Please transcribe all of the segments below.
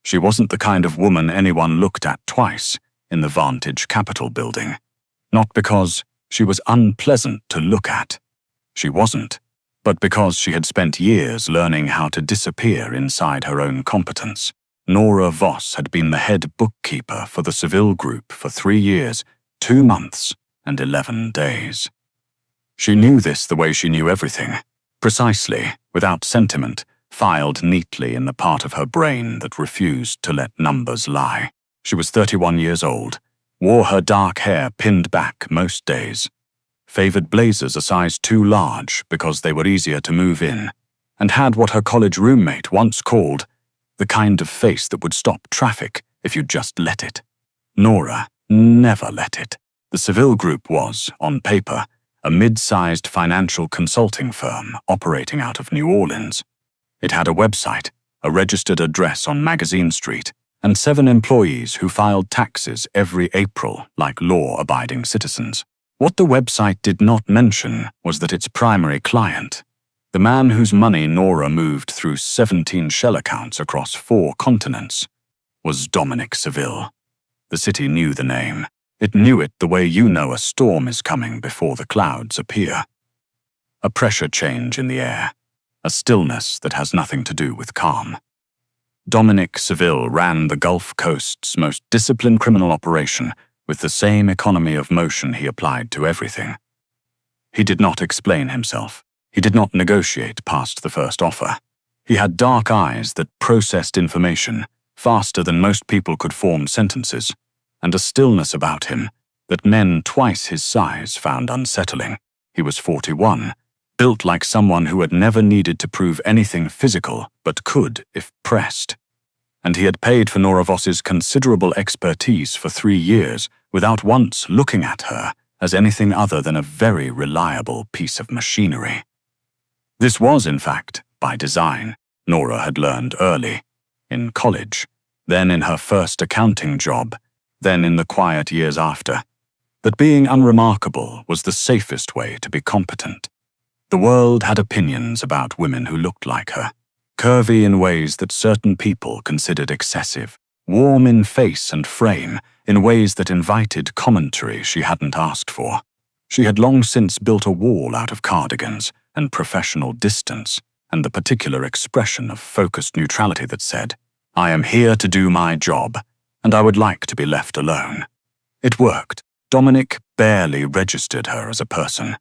She wasn't the kind of woman anyone looked at twice in the Vantage Capitol building. Not because she was unpleasant to look at. She wasn't, but because she had spent years learning how to disappear inside her own competence. Nora Voss had been the head bookkeeper for the Seville Group for 3 years, 2 months, and 11 days. She knew this the way she knew everything, precisely, without sentiment, filed neatly in the part of her brain that refused to let numbers lie. She was 31 years old, wore her dark hair pinned back most days, favored blazers a size too large because they were easier to move in, and had what her college roommate once called the kind of face that would stop traffic if you just let it. Nora never let it. The Seville Group was, on paper, a mid-sized financial consulting firm operating out of New Orleans. It had a website, a registered address on Magazine Street, and 7 employees who filed taxes every April like law-abiding citizens. What the website did not mention was that its primary client, the man whose money Nora moved through 17 shell accounts across 4 continents, was Dominic Seville. The city knew the name. It knew it the way you know a storm is coming before the clouds appear. A pressure change in the air, a stillness that has nothing to do with calm. Dominic Seville ran the Gulf Coast's most disciplined criminal operation with the same economy of motion he applied to everything. He did not explain himself. He did not negotiate past the first offer. He had dark eyes that processed information faster than most people could form sentences, and a stillness about him that men twice his size found unsettling. He was 41, built like someone who had never needed to prove anything physical but could if pressed. And he had paid for Nora Voss's considerable expertise for 3 years without once looking at her as anything other than a very reliable piece of machinery. This was, in fact, by design. Nora had learned early, in college, then in her first accounting job, then in the quiet years after, that being unremarkable was the safest way to be competent. The world had opinions about women who looked like her, curvy in ways that certain people considered excessive, warm in face and frame in ways that invited commentary she hadn't asked for. She had long since built a wall out of cardigans and professional distance and the particular expression of focused neutrality that said, "I am here to do my job, and I would like to be left alone." It worked. Dominic barely registered her as a person.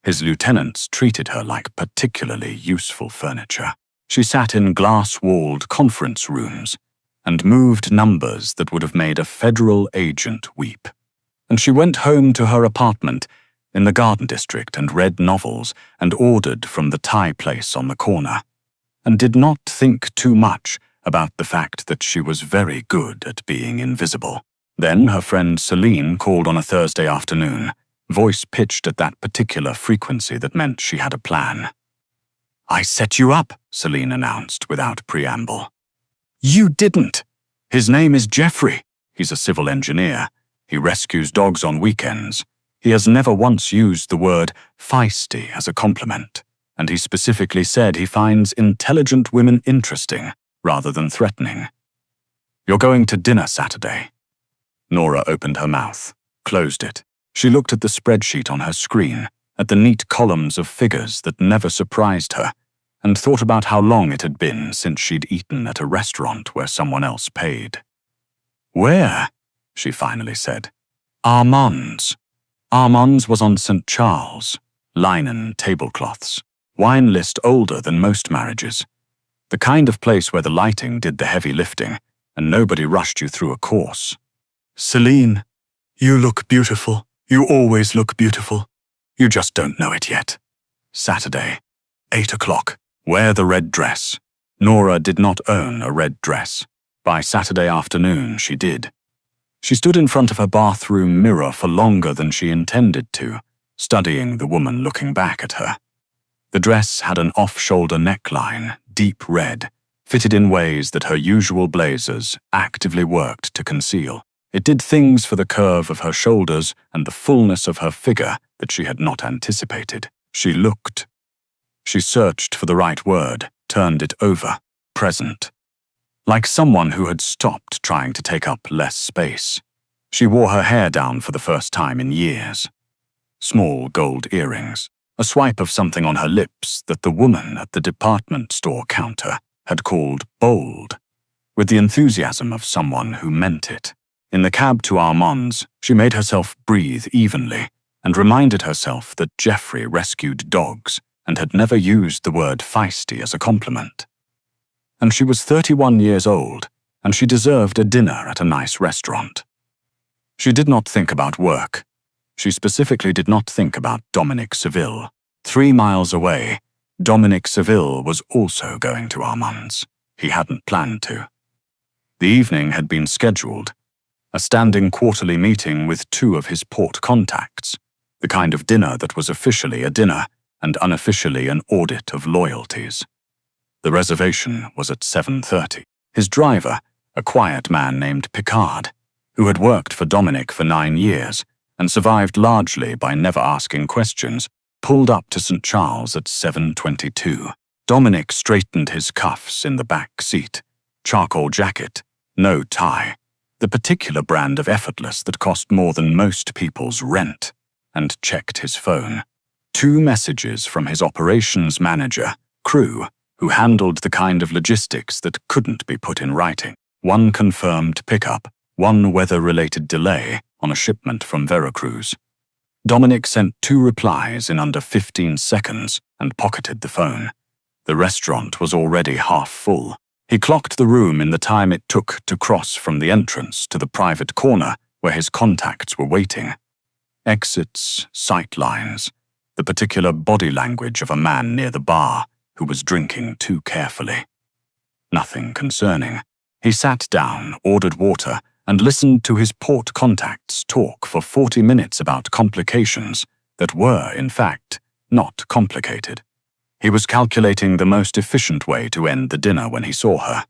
His lieutenants treated her like particularly useful furniture. She sat in glass-walled conference rooms and moved numbers that would have made a federal agent weep. And she went home to her apartment in the Garden District and read novels and ordered from the Thai place on the corner, and did not think too much about the fact that she was very good at being invisible. Then her friend Celine called on a Thursday afternoon, voice pitched at that particular frequency that meant she had a plan. "I set you up," Celine announced without preamble. "You didn't. His name is Jeffrey. He's a civil engineer. He rescues dogs on weekends. He has never once used the word feisty as a compliment, and he specifically said he finds intelligent women interesting rather than threatening. You're going to dinner Saturday." Nora opened her mouth, closed it. She looked at the spreadsheet on her screen, at the neat columns of figures that never surprised her, and thought about how long it had been since she'd eaten at a restaurant where someone else paid. "Where?" she finally said. "Armand's." Armand's was on St. Charles, linen tablecloths, wine list older than most marriages. The kind of place where the lighting did the heavy lifting, and nobody rushed you through a course. "Celine, you look beautiful. You always look beautiful. You just don't know it yet. Saturday, 8 o'clock. Wear the red dress." Nora did not own a red dress. By Saturday afternoon, she did. She stood in front of her bathroom mirror for longer than she intended to, studying the woman looking back at her. The dress had an off-shoulder neckline, deep red, fitted in ways that her usual blazers actively worked to conceal. It did things for the curve of her shoulders and the fullness of her figure that she had not anticipated. She looked. She searched for the right word, turned it over. Present. like someone who had stopped trying to take up less space. She wore her hair down for the first time in years. Small gold earrings, a swipe of something on her lips that the woman at the department store counter had called bold, with the enthusiasm of someone who meant it. In the cab to Armand's, she made herself breathe evenly and reminded herself that Jeffrey rescued dogs and had never used the word feisty as a compliment. And she was 31 years old, and she deserved a dinner at a nice restaurant. She did not think about work. She specifically did not think about Dominic Seville. 3 miles away, Dominic Seville was also going to Armand's. He hadn't planned to. The evening had been scheduled, a standing quarterly meeting with 2 of his port contacts, the kind of dinner that was officially a dinner and unofficially an audit of loyalties. The reservation was at 7:30. His driver, a quiet man named Picard, who had worked for Dominic for 9 years and survived largely by never asking questions, pulled up to St. Charles at 7:22. Dominic straightened his cuffs in the back seat, charcoal jacket, no tie, the particular brand of effortless that cost more than most people's rent, and checked his phone. 2 messages from his operations manager, Crew, who handled the kind of logistics that couldn't be put in writing. 1 confirmed pickup, 1 weather-related delay on a shipment from Veracruz. Dominic sent 2 replies in under 15 seconds and pocketed the phone. The restaurant was already half full. He clocked the room in the time it took to cross from the entrance to the private corner where his contacts were waiting. Exits, sight lines, the particular body language of a man near the bar who was drinking too carefully. Nothing concerning. He sat down, ordered water, and listened to his port contacts talk for 40 minutes about complications that were, in fact, not complicated. He was calculating the most efficient way to end the dinner when he saw her.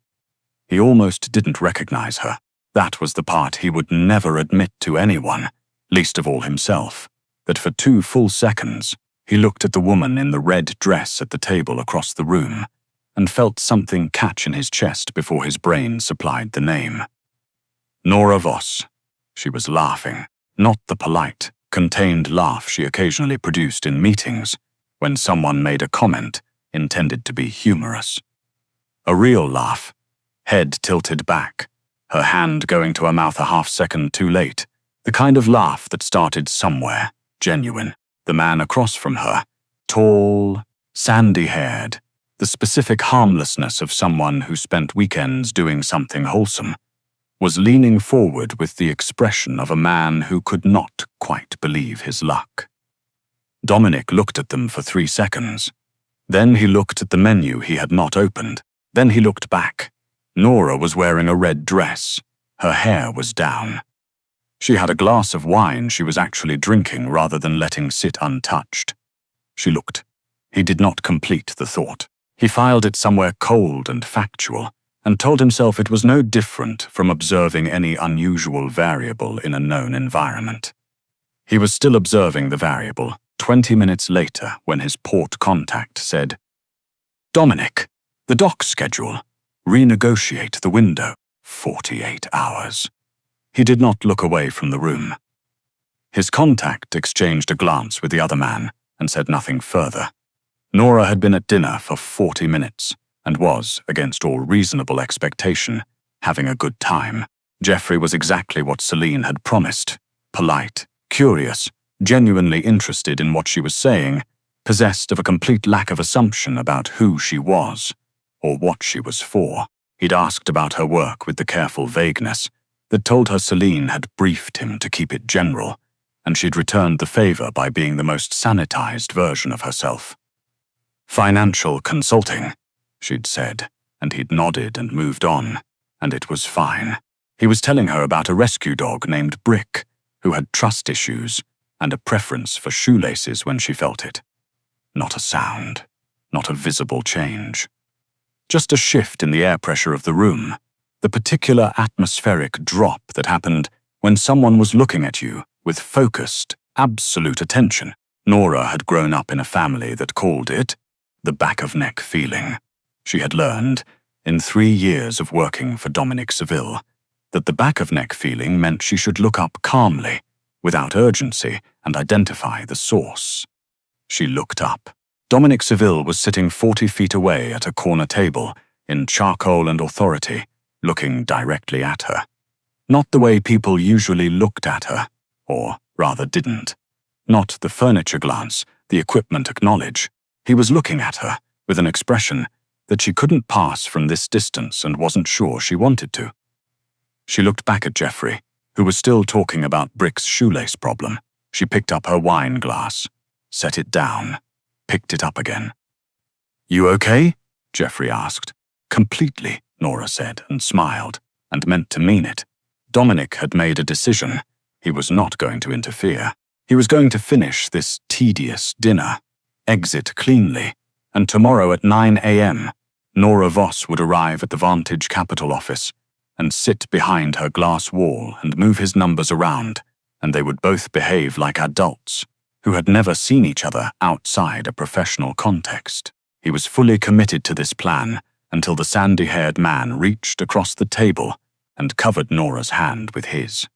He almost didn't recognize her. That was the part he would never admit to anyone, least of all himself, that for 2 full seconds he looked at the woman in the red dress at the table across the room and felt something catch in his chest before his brain supplied the name. Nora Voss. She was laughing, not the polite, contained laugh she occasionally produced in meetings when someone made a comment intended to be humorous. A real laugh, head tilted back, her hand going to her mouth a half-second too late, the kind of laugh that started somewhere, genuine. The man across from her, tall, sandy-haired, the specific harmlessness of someone who spent weekends doing something wholesome, was leaning forward with the expression of a man who could not quite believe his luck. Dominic looked at them for 3 seconds. Then he looked at the menu he had not opened. Then he looked back. Nora was wearing a red dress. Her hair was down. She had a glass of wine she was actually drinking rather than letting sit untouched. She looked. He did not complete the thought. He filed it somewhere cold and factual, and told himself it was no different from observing any unusual variable in a known environment. He was still observing the variable 20 minutes later when his port contact said, "Dominic, the dock schedule. Renegotiate the window. 48 hours." He did not look away from the room. His contact exchanged a glance with the other man and said nothing further. Nora had been at dinner for 40 minutes and was, against all reasonable expectation, having a good time. Jeffrey was exactly what Celine had promised: polite, curious, genuinely interested in what she was saying, possessed of a complete lack of assumption about who she was or what she was for. He'd asked about her work with the careful vagueness that told her Celine had briefed him to keep it general, and she'd returned the favor by being the most sanitized version of herself. "Financial consulting," she'd said, and he'd nodded and moved on, and it was fine. He was telling her about a rescue dog named Brick, who had trust issues and a preference for shoelaces when she felt it. Not a sound, not a visible change. Just a shift in the air pressure of the room, the particular atmospheric drop that happened when someone was looking at you with focused, absolute attention. Nora had grown up in a family that called it the back-of-neck feeling. She had learned, in 3 years of working for Dominic Seville, that the back-of-neck feeling meant she should look up calmly, without urgency, and identify the source. She looked up. Dominic Seville was sitting 40 feet away at a corner table, in charcoal and authority, looking directly at her. Not the way people usually looked at her, or rather didn't. Not the furniture glance, the equipment acknowledge. He was looking at her, with an expression that she couldn't pass from this distance and wasn't sure she wanted to. She looked back at Jeffrey, who was still talking about Brick's shoelace problem. She picked up her wine glass, set it down, picked it up again. "You okay?" Jeffrey asked. "Completely," Nora said, and smiled, and meant to mean it. Dominic had made a decision. He was not going to interfere. He was going to finish this tedious dinner, exit cleanly, and tomorrow at 9 a.m., Nora Voss would arrive at the Vantage Capital office and sit behind her glass wall and move his numbers around, and they would both behave like adults who had never seen each other outside a professional context. He was fully committed to this plan until the sandy-haired man reached across the table and covered Nora's hand with his.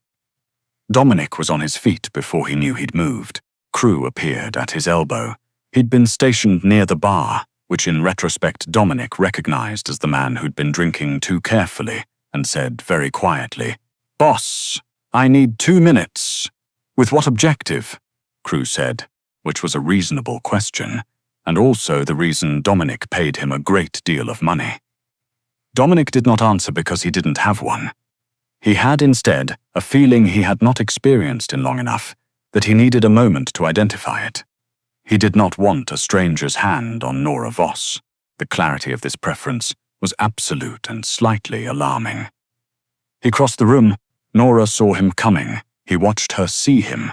Dominic was on his feet before he knew he'd moved. Crew appeared at his elbow. He'd been stationed near the bar, which in retrospect Dominic recognized as the man who'd been drinking too carefully, and said very quietly, "Boss, I need 2 minutes." "With what objective?" Crew said, which was a reasonable question, and also the reason Dominic paid him a great deal of money. Dominic did not answer because he didn't have one. He had instead a feeling he had not experienced in long enough, that he needed a moment to identify it. He did not want a stranger's hand on Nora Voss. The clarity of this preference was absolute and slightly alarming. He crossed the room. Nora saw him coming. He watched her see him.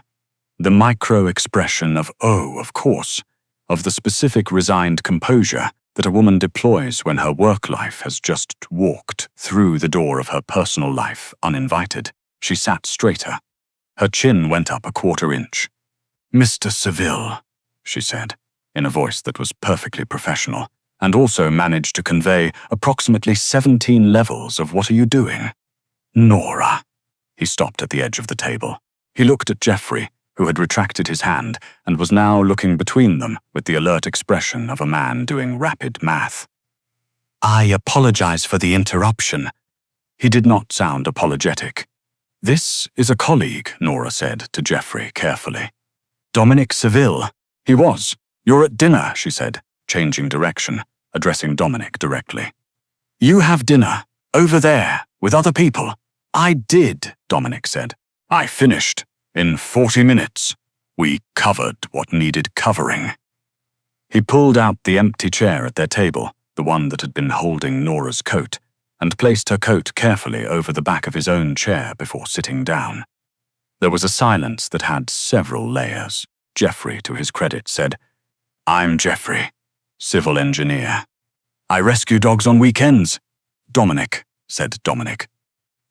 The micro-expression of, "Oh, of course," of the specific resigned composure that a woman deploys when her work life has just walked through the door of her personal life uninvited. She sat straighter. Her chin went up a 1/4 inch. "Mr. Seville," she said, in a voice that was perfectly professional, and also managed to convey approximately 17 levels of "what are you doing?" "Nora." He stopped at the edge of the table. He looked at Jeffrey, who had retracted his hand and was now looking between them with the alert expression of a man doing rapid math. "I apologize for the interruption." He did not sound apologetic. "This is a colleague," Nora said to Jeffrey carefully. "Dominic Seville." "He was. You're at dinner," she said, changing direction, addressing Dominic directly. "You have dinner, over there, with other people." "I did," Dominic said. "I finished. In 40 minutes. We covered what needed covering." He pulled out the empty chair at their table, the one that had been holding Nora's coat, and placed her coat carefully over the back of his own chair before sitting down. There was a silence that had several layers. Jeffrey, to his credit, said, "I'm Jeffrey, civil engineer. I rescue dogs on weekends." "Dominic," said Dominic.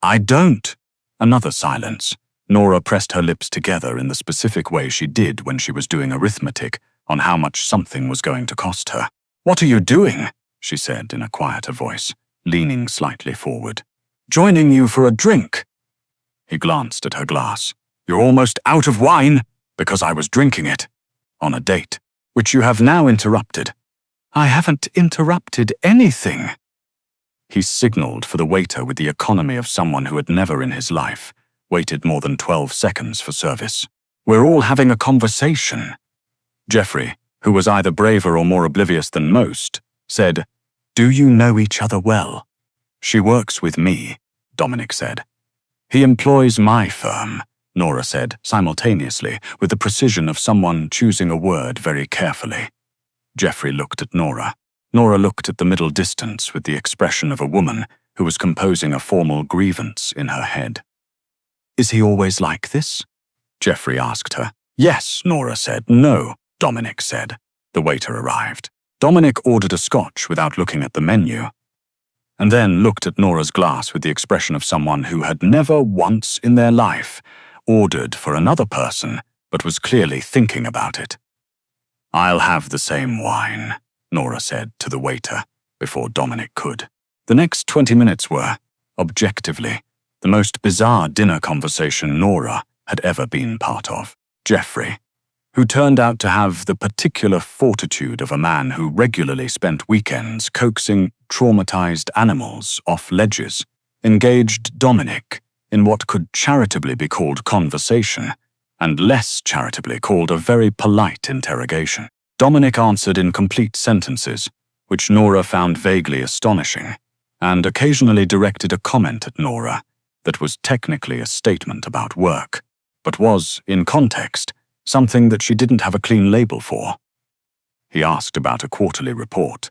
"I don't." Another silence. Nora pressed her lips together in the specific way she did when she was doing arithmetic on how much something was going to cost her. "What are you doing?" she said in a quieter voice, leaning slightly forward. "Joining you for a drink." He glanced at her glass. "You're almost out of wine." "Because I was drinking it. On a date, which you have now interrupted." "I haven't interrupted anything." He signaled for the waiter with the economy of someone who had never in his life waited more than 12 seconds for service. "We're all having a conversation." Jeffrey, who was either braver or more oblivious than most, said, "Do you know each other well?" "She works with me," Dominic said. "He employs my firm," Nora said simultaneously, with the precision of someone choosing a word very carefully. Jeffrey looked at Nora. Nora looked at the middle distance with the expression of a woman who was composing a formal grievance in her head. "Is he always like this?" Jeffrey asked her. "Yes," Nora said. "No," Dominic said. The waiter arrived. Dominic ordered a scotch without looking at the menu, and then looked at Nora's glass with the expression of someone who had never once in their life ordered for another person, but was clearly thinking about it. "I'll have the same wine," Nora said to the waiter, before Dominic could. The next 20 minutes were, objectively, the most bizarre dinner conversation Nora had ever been part of. Jeffrey, who turned out to have the particular fortitude of a man who regularly spent weekends coaxing traumatized animals off ledges, engaged Dominic in what could charitably be called conversation, and less charitably called a very polite interrogation. Dominic answered in complete sentences, which Nora found vaguely astonishing, and occasionally directed a comment at Nora that was technically a statement about work, but was, in context, something that she didn't have a clean label for. He asked about a quarterly report.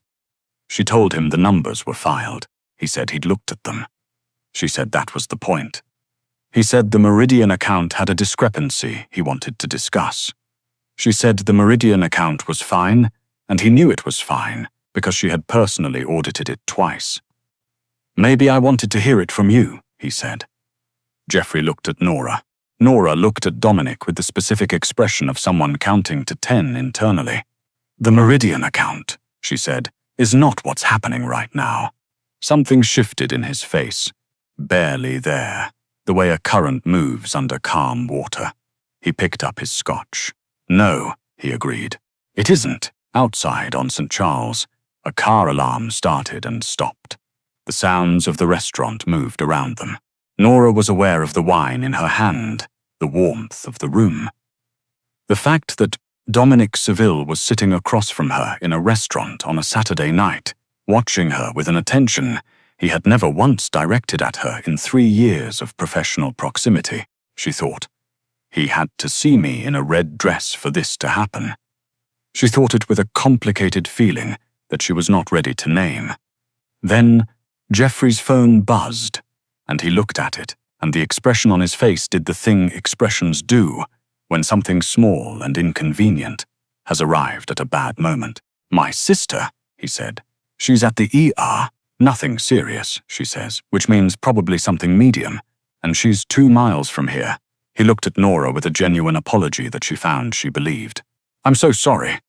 She told him the numbers were filed. He said he'd looked at them. She said that was the point. He said the Meridian account had a discrepancy he wanted to discuss. She said the Meridian account was fine, and he knew it was fine because she had personally audited it twice. "Maybe I wanted to hear it from you," he said. Jeffrey looked at Nora. Nora looked at Dominic with the specific expression of someone counting to 10 internally. "The Meridian account," she said, "is not what's happening right now." Something shifted in his face. Barely there, the way a current moves under calm water. He picked up his scotch. "No," he agreed. "It isn't." Outside on St. Charles, a car alarm started and stopped. The sounds of the restaurant moved around them. Nora was aware of the wine in her hand, the warmth of the room. The fact that Dominic Seville was sitting across from her in a restaurant on a Saturday night, watching her with an attention he had never once directed at her in 3 years of professional proximity, she thought. He had to see me in a red dress for this to happen. She thought it with a complicated feeling that she was not ready to name. Then Jeffrey's phone buzzed, and he looked at it, and the expression on his face did the thing expressions do when something small and inconvenient has arrived at a bad moment. "My sister," he said. "She's at the ER. Nothing serious," she says, which means probably something medium, and she's 2 miles from here. He looked at Nora with a genuine apology that she found she believed. "I'm so sorry.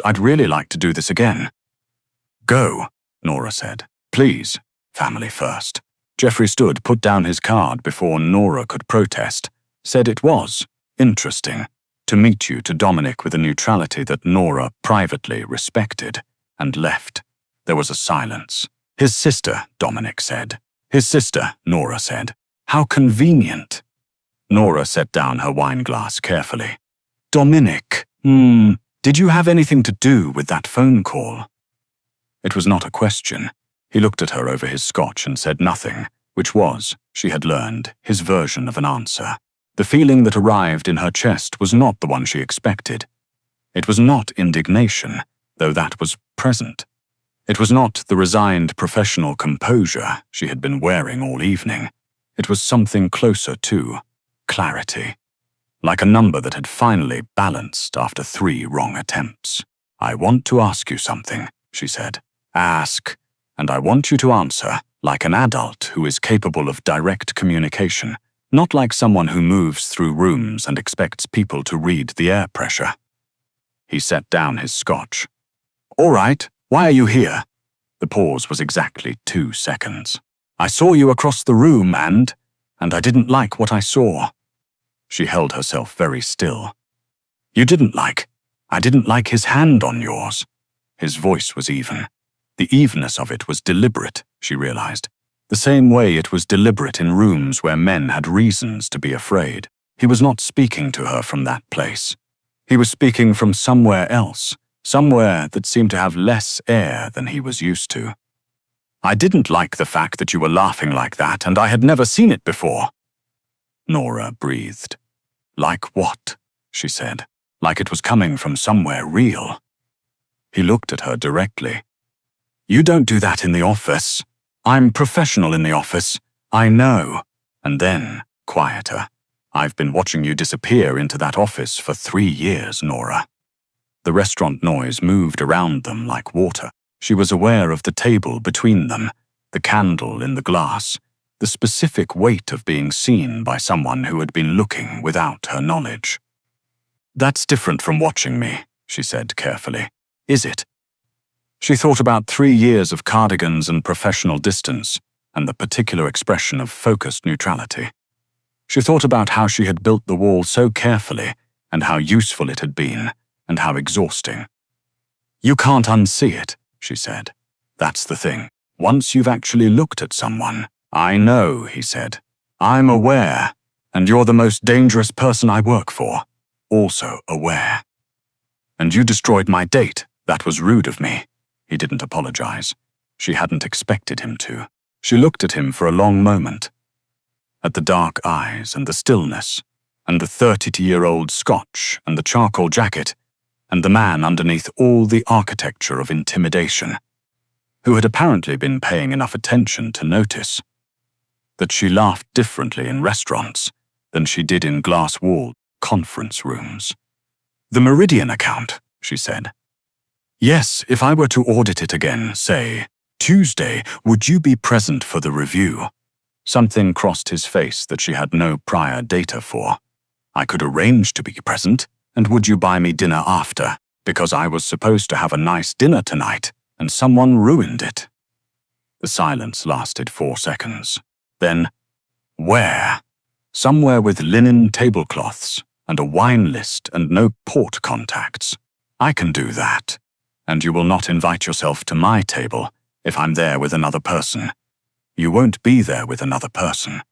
I'd really like to do this again." "Go," Nora said. "Please, family first." Jeffrey stood, put down his card before Nora could protest, said it was interesting to meet you to Dominic with a neutrality that Nora privately respected, and left. There was a silence. "His sister," Dominic said. "His sister," Nora said. "How convenient." Nora set down her wine glass carefully. "Dominic, did you have anything to do with that phone call?" It was not a question. He looked at her over his scotch and said nothing, which was, she had learned, his version of an answer. The feeling that arrived in her chest was not the one she expected. It was not indignation, though that was present. It was not the resigned professional composure she had been wearing all evening. It was something closer to clarity, like a number that had finally balanced after 3 wrong attempts. "I want to ask you something," she said. "Ask, and I want you to answer like an adult who is capable of direct communication, not like someone who moves through rooms and expects people to read the air pressure." He set down his scotch. "All right, why are you here?" The pause was exactly 2 seconds. "I saw you across the room and I didn't like what I saw." She held herself very still. "You didn't like? I didn't like his hand on yours." His voice was even. The evenness of it was deliberate, she realized. The same way it was deliberate in rooms where men had reasons to be afraid. He was not speaking to her from that place. He was speaking from somewhere else, somewhere that seemed to have less air than he was used to. "I didn't like the fact that you were laughing like that, and I had never seen it before." Nora breathed. "Like what?" she said. Like it was coming from somewhere real. He looked at her directly. "You don't do that in the office. I'm professional in the office. I know." And then, quieter. "I've been watching you disappear into that office for 3 years, Nora." The restaurant noise moved around them like water. She was aware of the table between them, the candle in the glass, the specific weight of being seen by someone who had been looking without her knowledge. "That's different from watching me," she said carefully. "Is it?" She thought about 3 years of cardigans and professional distance, and the particular expression of focused neutrality. She thought about how she had built the wall so carefully, and how useful it had been, and how exhausting. "You can't unsee it," she said. "That's the thing. Once you've actually looked at someone." "I know," he said. "I'm aware, and you're the most dangerous person I work for. Also aware. And you destroyed my date. That was rude of me." He didn't apologize. She hadn't expected him to. She looked at him for a long moment. At the dark eyes and the stillness, and the 30-year-old scotch and the charcoal jacket, and the man underneath all the architecture of intimidation, who had apparently been paying enough attention to notice that she laughed differently in restaurants than she did in glass-walled conference rooms. "The Meridian account," she said. "Yes, if I were to audit it again, say, Tuesday, would you be present for the review?" Something crossed his face that she had no prior data for. "I could arrange to be present, and would you buy me dinner after? Because I was supposed to have a nice dinner tonight, and someone ruined it." The silence lasted 4 seconds. Then, "Where?" "Somewhere with linen tablecloths, and a wine list and no port contacts." "I can do that. And you will not invite yourself to my table if I'm there with another person." "You won't be there with another person."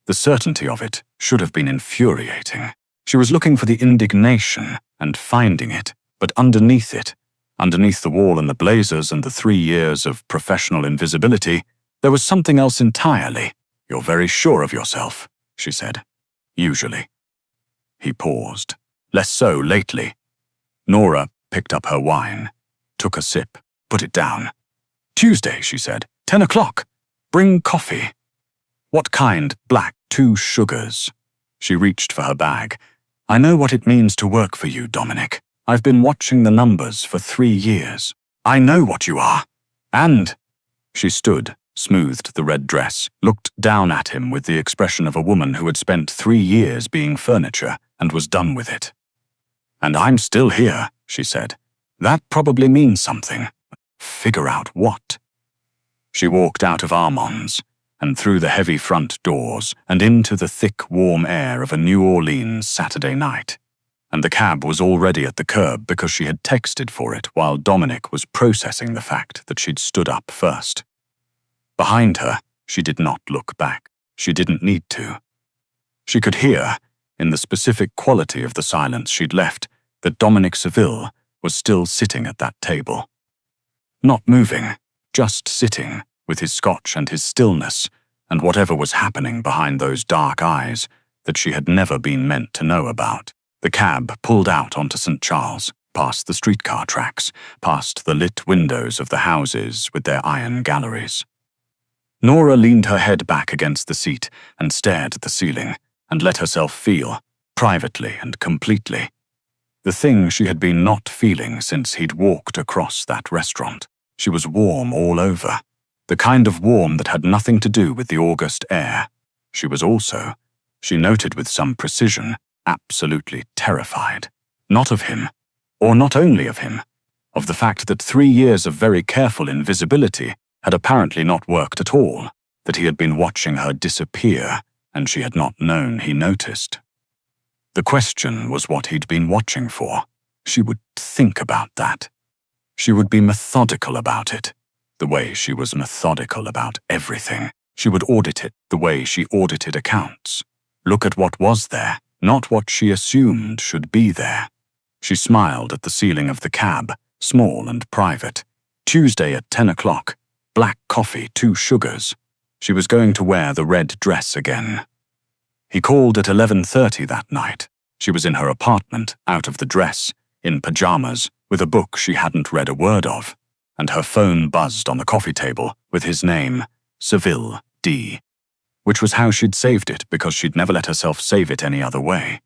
The certainty of it should have been infuriating. She was looking for the indignation and finding it, but underneath it, underneath the wall and the blazers and the 3 years of professional invisibility, there was something else entirely. "You're very sure of yourself," she said. "Usually." He paused. "Less so lately." Nora picked up her wine, took a sip, put it down. "Tuesday," she said. 10 o'clock. Bring coffee." "What kind?" "Black, 2 sugars." She reached for her bag. "I know what it means to work for you, Dominic. I've been watching the numbers for 3 years. I know what you are. And—" She stood, smoothed the red dress, looked down at him with the expression of a woman who had spent 3 years being furniture and was done with it. "And I'm still here," she said. "That probably means something. Figure out what." She walked out of Armand's and through the heavy front doors and into the thick, warm air of a New Orleans Saturday night. And the cab was already at the curb because she had texted for it while Dominic was processing the fact that she'd stood up first. Behind her, she did not look back. She didn't need to. She could hear, in the specific quality of the silence she'd left, that Dominic Seville was still sitting at that table. Not moving, just sitting, with his scotch and his stillness, and whatever was happening behind those dark eyes that she had never been meant to know about. The cab pulled out onto St. Charles, past the streetcar tracks, past the lit windows of the houses with their iron galleries. Nora leaned her head back against the seat and stared at the ceiling, and let herself feel, privately and completely, the thing she had been not feeling since he'd walked across that restaurant. She was warm all over, the kind of warm that had nothing to do with the August air. She was also, she noted with some precision, absolutely terrified. Not of him, or not only of him, of the fact that 3 years of very careful invisibility had apparently not worked at all, that he had been watching her disappear, and she had not known he noticed. The question was what he'd been watching for. She would think about that. She would be methodical about it, the way she was methodical about everything. She would audit it the way she audited accounts. Look at what was there, not what she assumed should be there. She smiled at the ceiling of the cab, small and private. Tuesday at 10 o'clock. Black coffee, 2 sugars. She was going to wear the red dress again. He called at 11:30 that night. She was in her apartment, out of the dress, in pajamas, with a book she hadn't read a word of, and her phone buzzed on the coffee table with his name, Seville D., which was how she'd saved it because she'd never let herself save it any other way.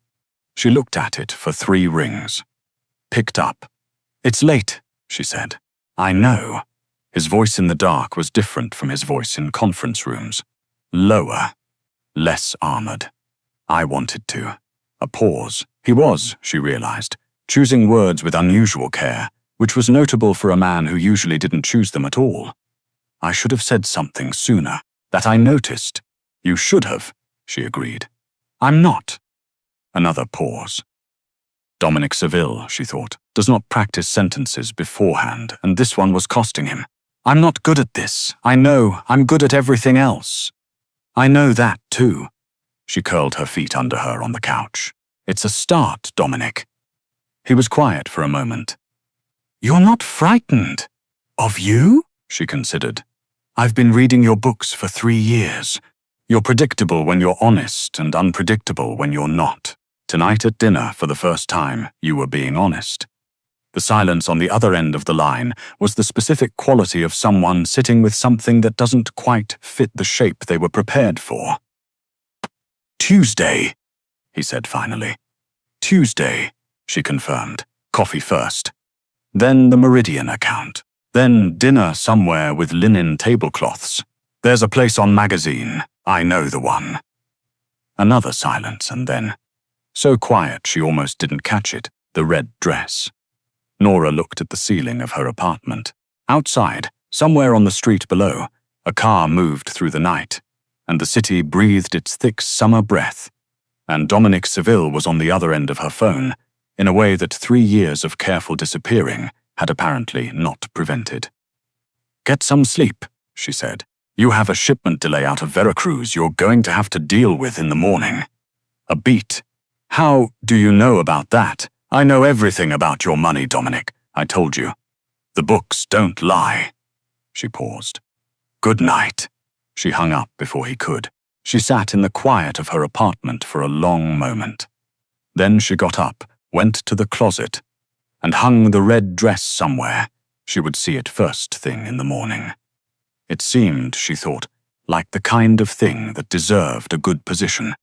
She looked at it for 3 rings. Picked up. "It's late," she said. "I know." His voice in the dark was different from his voice in conference rooms. Lower. Less armored. I wanted to. A pause. He was, she realized, choosing words with unusual care, which was notable for a man who usually didn't choose them at all. I should have said something sooner, that I noticed. You should have, she agreed. I'm not. Another pause. Dominic Seville, she thought, does not practice sentences beforehand, and this one was costing him. I'm not good at this. I know. I'm good at everything else. I know that, too. She curled her feet under her on the couch. It's a start, Dominic. He was quiet for a moment. You're not frightened. Of you? She considered. I've been reading your books for 3 years. You're predictable when you're honest and unpredictable when you're not. Tonight at dinner, for the first time, you were being honest. The silence on the other end of the line was the specific quality of someone sitting with something that doesn't quite fit the shape they were prepared for. Tuesday, he said finally. Tuesday, she confirmed. Coffee first. Then the Meridian account. Then dinner somewhere with linen tablecloths. There's a place on Magazine. I know the one. Another silence, and then, so quiet she almost didn't catch it, the red dress. Nora looked at the ceiling of her apartment. Outside, somewhere on the street below, a car moved through the night, and the city breathed its thick summer breath, and Dominic Seville was on the other end of her phone, in a way that 3 years of careful disappearing had apparently not prevented. Get some sleep, she said. You have a shipment delay out of Veracruz you're going to have to deal with in the morning. A beat. How do you know about that? I know everything about your money, Dominic. I told you. The books don't lie. She paused. Good night. She hung up before he could. She sat in the quiet of her apartment for a long moment. Then she got up, went to the closet, and hung the red dress somewhere. She would see it first thing in the morning. It seemed, she thought, like the kind of thing that deserved a good position.